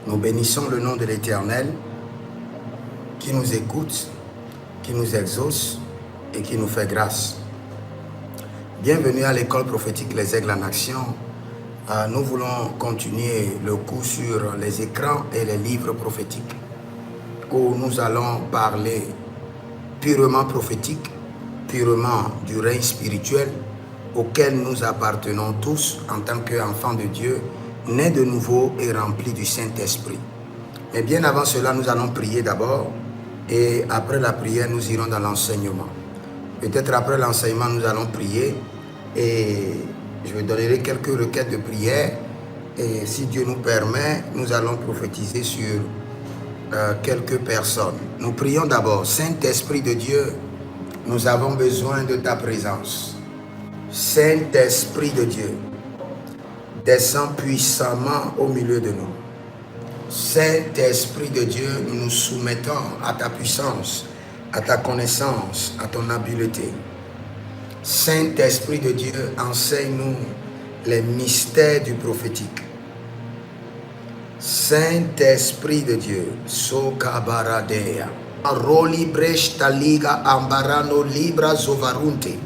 Nous bénissons le nom de l'Éternel qui nous écoute, qui nous exauce et qui nous fait grâce. Bienvenue à l'école prophétique Les Aigles en Action. Nous voulons continuer le cours sur les écrans et les livres prophétiques où nous allons parler purement prophétique, purement du règne spirituel auquel nous appartenons tous en tant qu'enfants de Dieu, nés de nouveau et remplis du Saint-Esprit. Mais bien avant cela, nous allons prier d'abord et après la prière, nous irons dans l'enseignement. Peut-être après l'enseignement, nous allons prier et je vous donnerai quelques requêtes de prière et si Dieu nous permet, nous allons prophétiser sur quelques personnes. Nous prions d'abord. Saint-Esprit de Dieu, nous avons besoin de ta présence. Saint-Esprit de Dieu, descends puissamment au milieu de nous. Saint-Esprit de Dieu, nous nous soumettons à ta puissance, à ta connaissance, à ton habileté. Saint-Esprit de Dieu, enseigne-nous les mystères du prophétique. Saint-Esprit de Dieu, Sokabaradea, Roli Breshta Liga Ambarano Libra Zovarunte.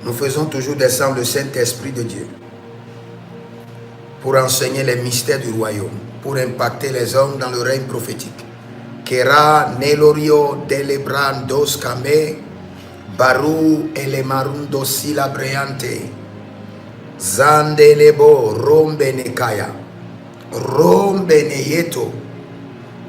Nous faisons toujours descendre le Saint-Esprit de Dieu pour enseigner les mystères du royaume, pour impacter les hommes dans le règne prophétique. Kera Nelorio Delebrandos Kame Barou Elemarundo Silabreante Zandelebo Rombenekaya Rombeneyeto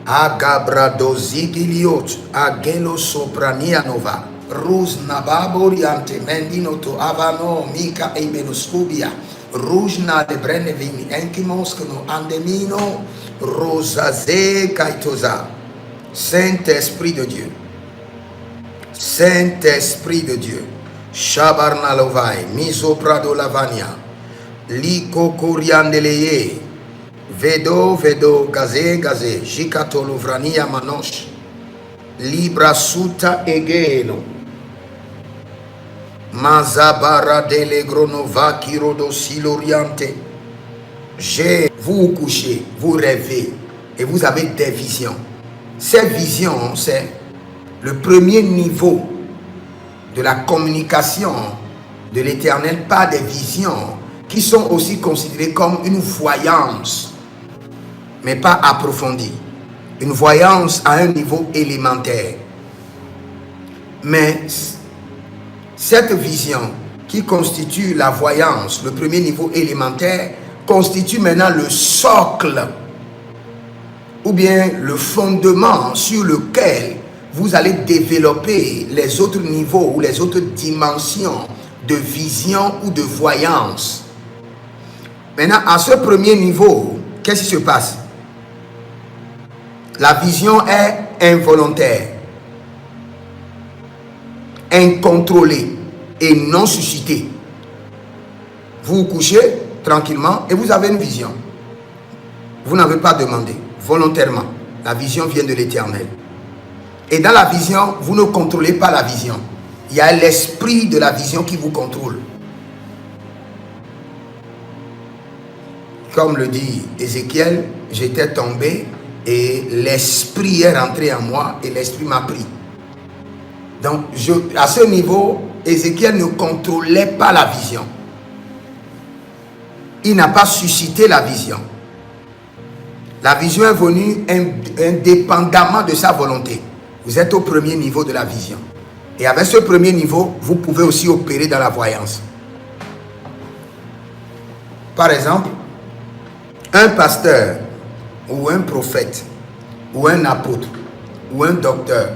Agabradozigiliot Agelo Sopranianova Ruz Nababoriante Mendinoto Avano Mika Emenoscubia Rujna de Brennevini Enkimoscono Andemino Rosaze Kaitoza. Saint-Esprit de Dieu, Saint-Esprit de Dieu, Shabarnalovai Misoprado Lavania Liko Kuriandeleye Vedo Gaze Gaze Jikatolovrania Manosh Libra Suta Egeno Mazabara dele Gronova Kirodo Siloriante. Vous vous couchez, vous rêvez et vous avez des visions. Ces visions, c'est le premier niveau de la communication de l'Éternel par des visions qui sont aussi considérées comme une voyance, mais pas approfondie. Une voyance à un niveau élémentaire. Mais cette vision qui constitue la voyance, le premier niveau élémentaire, constitue maintenant le socle ou bien le fondement sur lequel vous allez développer les autres niveaux ou les autres dimensions de vision ou de voyance. Maintenant, à ce premier niveau, qu'est-ce qui se passe? La vision est involontaire, incontrôlée et non suscitée. Vous vous couchez tranquillement et vous avez une vision. Vous n'avez pas demandé, volontairement. La vision vient de l'Éternel. Et dans la vision, vous ne contrôlez pas la vision. Il y a l'esprit de la vision qui vous contrôle. Comme le dit Ézéchiel, j'étais tombé et l'esprit est rentré en moi et l'esprit m'a pris. Donc, à ce niveau, Ézéchiel ne contrôlait pas la vision. Il n'a pas suscité la vision. La vision est venue indépendamment de sa volonté. Vous êtes au premier niveau de la vision. Et avec ce premier niveau, vous pouvez aussi opérer dans la voyance. Par exemple, un pasteur ou un prophète ou un apôtre ou un docteur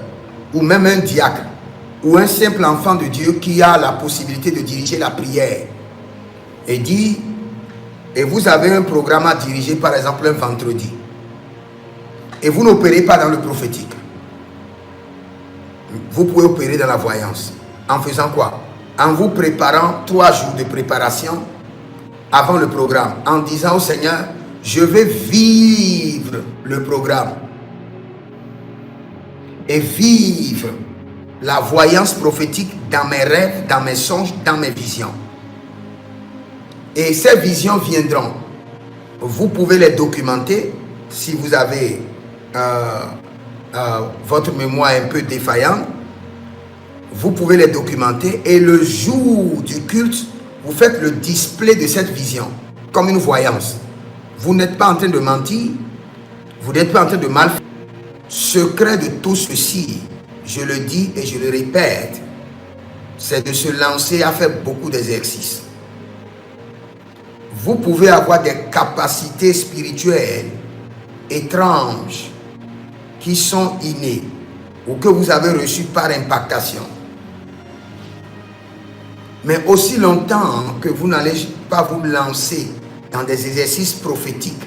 ou même un diacre ou un simple enfant de Dieu qui a la possibilité de diriger la prière et dit, et vous avez un programme à diriger par exemple un vendredi et vous n'opérez pas dans le prophétique, vous pouvez opérer dans la voyance. En faisant quoi? En vous préparant 3 jours de préparation avant le programme, en disant au Seigneur, je vais vivre le programme et vivre la voyance prophétique dans mes rêves, dans mes songes, dans mes visions. Et ces visions viendront vous pouvez les documenter si vous avez votre mémoire un peu défaillante. Vous pouvez les documenter et le jour du culte, vous faites le display de cette vision comme une voyance. Vous n'êtes pas en train de mentir, vous n'êtes pas en train de mal faire. Secret de tout ceci, je le dis et je le répète, c'est de se lancer à faire beaucoup d'exercices. Vous pouvez avoir des capacités spirituelles étranges qui sont innées ou que vous avez reçues par impactation. Mais aussi longtemps que vous n'allez pas vous lancer dans des exercices prophétiques,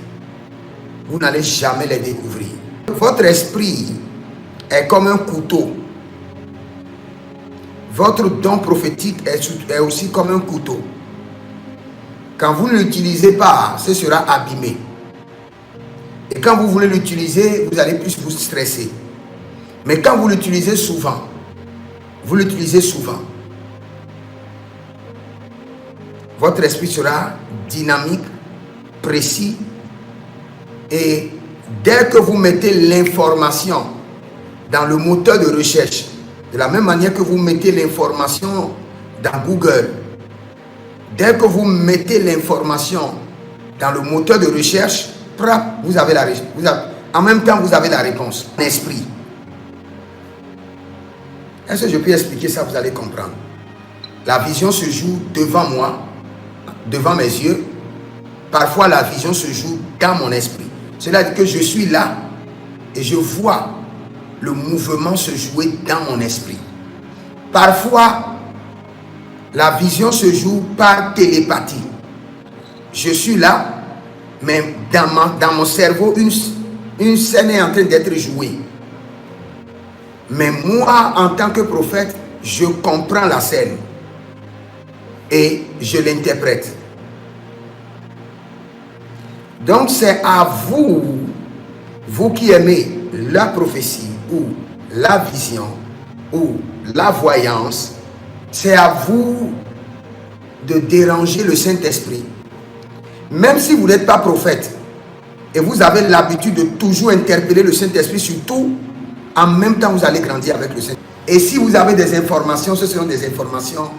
vous n'allez jamais les découvrir. Votre esprit est comme un couteau. Votre don prophétique est aussi comme un couteau. Quand vous ne l'utilisez pas, ce sera abîmé. Et quand vous voulez l'utiliser, vous allez plus vous stresser. Mais quand vous l'utilisez souvent, votre esprit sera dynamique, précis. Et dès que vous mettez l'information dans le moteur de recherche, de la même manière que vous mettez l'information dans Google, dès que vous mettez l'information dans le moteur de recherche, vous avez la réponse. En même temps, vous avez la réponse. L'esprit. Est-ce que je peux expliquer ça? Vous allez comprendre. La vision se joue devant moi, devant mes yeux. Parfois, la vision se joue dans mon esprit. Cela dit que je suis là et je vois le mouvement se jouer dans mon esprit. Parfois, la vision se joue par télépathie. Je suis là, mais dans mon cerveau, une scène est en train d'être jouée. Mais moi, en tant que prophète, je comprends la scène et je l'interprète. Donc, c'est à vous, vous qui aimez la prophétie ou la vision ou la voyance, c'est à vous de déranger le Saint-Esprit. Même si vous n'êtes pas prophète et vous avez l'habitude de toujours interpeller le Saint-Esprit, surtout, en même temps, vous allez grandir avec le Saint-Esprit. Et si vous avez des informations, ce seront des informations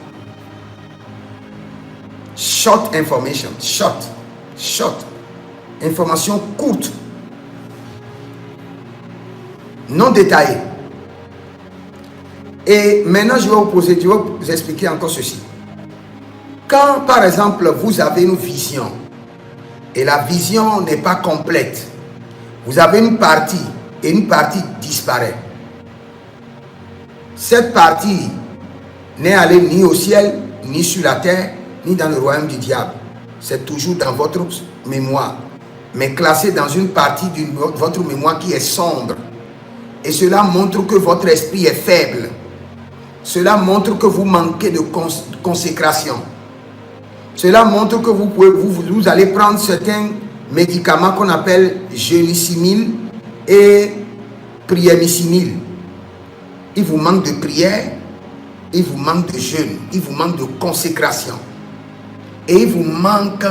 short information, short, information courte, non détaillée. Et maintenant, je vais vous expliquer encore ceci. Quand, par exemple, vous avez une vision et la vision n'est pas complète, vous avez une partie et une partie disparaît. Cette partie n'est allée ni au ciel, ni sur la terre, ni dans le royaume du diable. C'est toujours dans votre mémoire, mais classée dans une partie de votre mémoire qui est sombre. Et cela montre que votre esprit est faible. Cela montre que vous manquez de consécration. Cela montre que vous allez prendre certains médicaments qu'on appelle génissimil et priémissimil. Il vous manque de prière, il vous manque de jeûne, il vous manque de consécration. Et il vous manque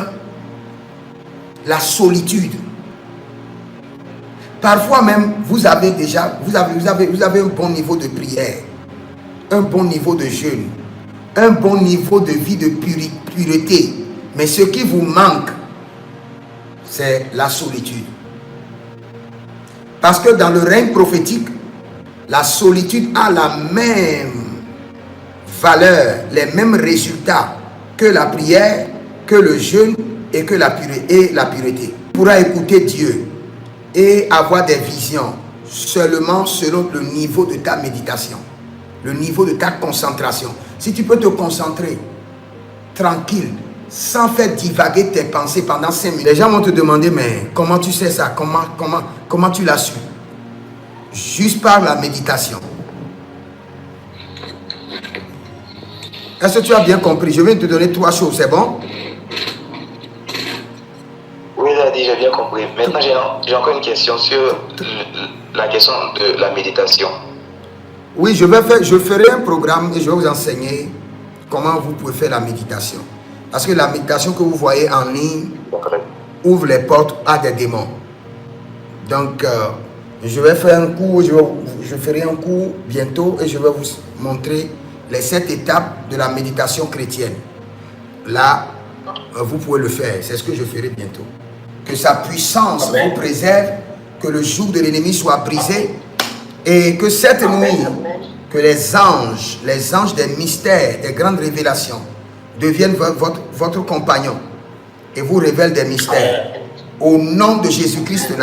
la solitude. Parfois même, vous avez un bon niveau de prière, un bon niveau de jeûne, un bon niveau de vie de pureté. Mais ce qui vous manque, c'est la solitude. Parce que dans le règne prophétique, la solitude a la même valeur, les mêmes résultats que la prière, que le jeûne et que la pureté. Tu pourras écouter Dieu et avoir des visions seulement selon le niveau de ta méditation, le niveau de ta concentration. Si tu peux te concentrer tranquille, sans faire divaguer tes pensées pendant 5 minutes. Les gens vont te demander, mais comment tu sais ça? Comment tu l'as su? Juste par la méditation. Est-ce que tu as bien compris? Je viens de te donner 3 choses, c'est bon? Oui, Daddy, j'ai bien compris. Maintenant, j'ai encore une question sur la question de la méditation. Oui, je ferai un programme et je vais vous enseigner comment vous pouvez faire la méditation. Parce que la méditation que vous voyez en ligne, ouvre les portes à des démons. Donc, je vais faire un cours, je ferai un cours bientôt et je vais vous montrer les 7 étapes de la méditation chrétienne. Là, vous pouvez le faire, c'est ce que je ferai bientôt. Que sa puissance vous préserve, que le joug de l'ennemi soit brisé et que cette nuit, que les anges des mystères, des grandes révélations deviennent votre compagnon et vous révèlent des mystères. Au nom de Jésus-Christ.